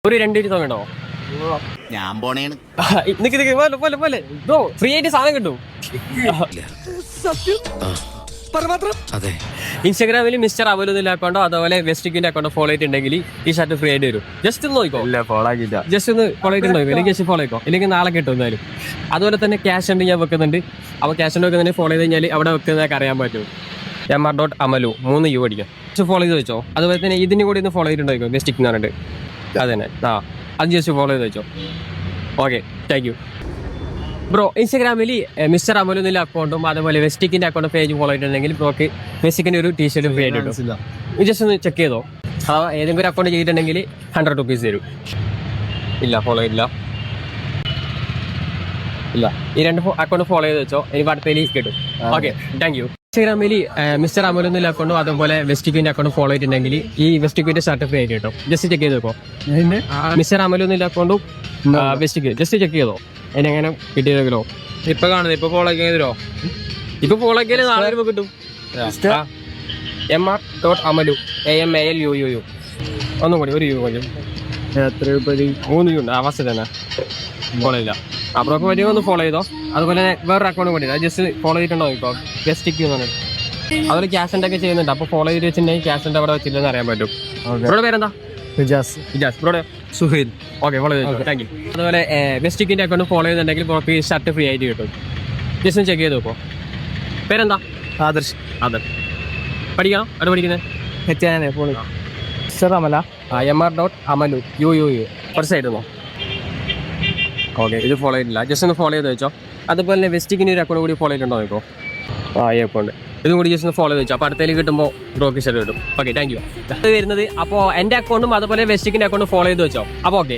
ഒരു 2 രൂപ വേണോ? ഞാൻ പോണേണ്. പോലെ ബ്രോ ഫ്രീ ആയിട്ട് സാധനം കിട്ടും. അതെ. ഇൻസ്റ്റാഗ്രാമിൽ മിസ്റ്റർ അവലൊന്നും അക്കൗണ്ടോ അതുപോലെ വെസ്റ്റിക്കിന്റെ അക്കൗണ്ടോ ഫോളോ ചെയ്തിട്ടുണ്ടെങ്കിൽ ഈ ഷർട്ട് ഫ്രീ ആയിട്ട് വരും. ജസ്റ്റ് ഒന്ന് നോക്കോ. ഇല്ല, ഫോളോ ആക്കിയില്ല. ജസ്റ്റ് ഒന്ന് ഫോളോ ചെയ്തിട്ടുണ്ടോ, അല്ലെങ്കിൽ ജസ്റ്റ് ഫോളോ ചെയ്തോ, അല്ലെങ്കിൽ നാളെ കിട്ടും എന്തായാലും. അതുപോലെ തന്നെ ക്യാഷ് ഉണ്ട് ഞാൻ വെക്കുന്നുണ്ട്. അപ്പോൾ ക്യാഷ് ഉണ്ട് വെക്കുന്നുണ്ടെങ്കിൽ ഫോളോ ചെയ്ത് കഴിഞ്ഞാൽ അവിടെ വെക്കുന്നതൊക്കെ അറിയാൻ പറ്റും. MR.Amalu 3 U അടിക്കാം. ജസ്റ്റ് ഫോളോ ചെയ്ത് വെച്ചോ. അതുപോലെ തന്നെ ഇതിന് കൂടി ഒന്ന് ഫോളോ ചെയ്തിട്ടുണ്ടോ വെസ്റ്റിക് എന്ന് പറഞ്ഞിട്ട്. അത് തന്നെ അത് ജസ്റ്റ് ഫോളോ ചെയ്ത് വെച്ചോ. Okay, thank you bro. ഇൻസ്റ്റാഗ്രാമിൽ മിസ്റ്റർ അമലു എന്നുള്ള അക്കൗണ്ടും അതുപോലെ വെസ്റ്റിക്കിന്റെ അക്കൗണ്ട് പേജ് ഫോളോ ചെയ്തിട്ടുണ്ടെങ്കിൽ ബ്രോക്ക് വെസ്റ്റിക്കിന്റെ ഒരു ടീഷർട്ട് ഫ്രീ ആയിട്ട് കിട്ടും. ജസ്റ്റ് ഒന്ന് ചെക്ക് ചെയ്തോ. അഥവാ ഏതെങ്കിലും ഒരു അക്കൗണ്ട് ചെയ്തിട്ടുണ്ടെങ്കിൽ 100 rupees തരും. ഇല്ല, ഫോളോ ചെയ്തില്ല. ഇല്ല, ഈ 2 അക്കൗണ്ട് ഫോളോ ചെയ്ത് വെച്ചോ. ഇനി അടുത്തതിൽ കിട്ടും. Okay, thank you. ഇൻസ്റ്റാഗ്രാമിൽ മിസ്റ്റർ അമലു എന്നുള്ള അക്കൗണ്ടും അതുപോലെ വെസ്റ്റിക്കിന്റെ അക്കൗണ്ട് ഫോളോ ചെയ്തിട്ടുണ്ടെങ്കിൽ ഈ വെസ്റ്റിക്കിന്റെ ഷർട്ട് ഫ്രീ ആയിട്ട് കിട്ടും. ജസ്റ്റ് ചെക്ക് ചെയ്ത് നോക്കോ. മിസ്റ്റർ അമലു എന്നുള്ള അക്കൗണ്ടും വെസ്റ്റിക്ക് ജസ്റ്റ് ചെക്ക് ചെയ്തോ. അതിനെങ്ങനെ കിട്ടിയതെങ്കിലോ ഇപ്പൊ കാണുന്നത് ഇപ്പൊ ഫോളോ ആക്കിയതോ? ഇപ്പൊ ഫോളോ ആക്കിയാൽ നാളെ വരുമ്പോ കിട്ടും. MR.Amalu AMALU. ഒന്നും കൂടി 1 രൂപ. എത്ര രൂപ? 3 രൂപ ഉണ്ട്. ആ ഫസ്റ്റ് തന്നെ ഫോളോ ചെയ്യില്ല. അപ്പുറമൊക്കെ വരുമോ ഒന്ന് ഫോളോ ചെയ്തോ. അതുപോലെ വേറൊരു അക്കൗണ്ട് കൂടി അത് ജസ്റ്റ് ഫോളോ ചെയ്തിട്ടുണ്ടോ ഇപ്പോൾ വെസ്റ്റിക്ക് എന്ന് പറഞ്ഞിട്ട്. അതുപോലെ ക്യാഷ് ഉണ്ട് ഒക്കെ ചെയ്യുന്നുണ്ട്. അപ്പോൾ ഫോളോ ചെയ്ത് വെച്ചിട്ടുണ്ടെങ്കിൽ ക്യാഷ് ഉണ്ട് അവിടെ വെച്ചില്ലെന്ന് അറിയാൻ പറ്റും. ഇവിടെ പേരെന്താ? ഇജാസ്. ഇവിടെ സുഹൈൽ. ഓക്കെ, ഫോളോ ചെയ്തു. Thank you. അതുപോലെ വെസ്റ്റിക്കിന്റെ അക്കൗണ്ട് ഫോളോ ചെയ്യുന്നുണ്ടെങ്കിൽ പുറത്ത് ഈ ഷർട്ട് ഫ്രീ ആയിട്ട് കിട്ടും. ജസ്റ്റ് ഒന്ന് ചെക്ക് ചെയ്ത് നോക്കോ. പേരെന്താ? ആദർശ്. പഠിക്കണം? അവിടെ പഠിക്കുന്നത് MR.Amalu UU കുറച്ച് സൈഡ് ഓക്കെ, ഇത് ഫോളോ ചെയ്തില്ല. ജസ്റ്റ് ഒന്ന് ഫോളോ ചെയ്ത് വെച്ചോ. അതുപോലെ തന്നെ വെസ്റ്റിക്കിൻ്റെ ഒരു അക്കൗണ്ട് കൂടി ഫോളോ ചെയ്തിട്ടുണ്ടോ നോക്കോ. ഈ അക്കൗണ്ട് ഇതും കൂടി ജസ്റ്റ് ഒന്ന് ഫോളോ ചെയ്ത് വെച്ചോ. അപ്പോൾ അടുത്തേക്ക് കിട്ടുമ്പോൾ ബ്രോക്ക് ഷർട്ട് കിട്ടും. Okay, thank you. ഇത് വരുന്നത് അപ്പോൾ എൻ്റെ അക്കൗണ്ടും അതുപോലെ വെസ്റ്റിക്കിൻ്റെ അക്കൗണ്ട് ഫോളോ ചെയ്ത് വെച്ചോ. അപ്പോൾ ഓക്കെ.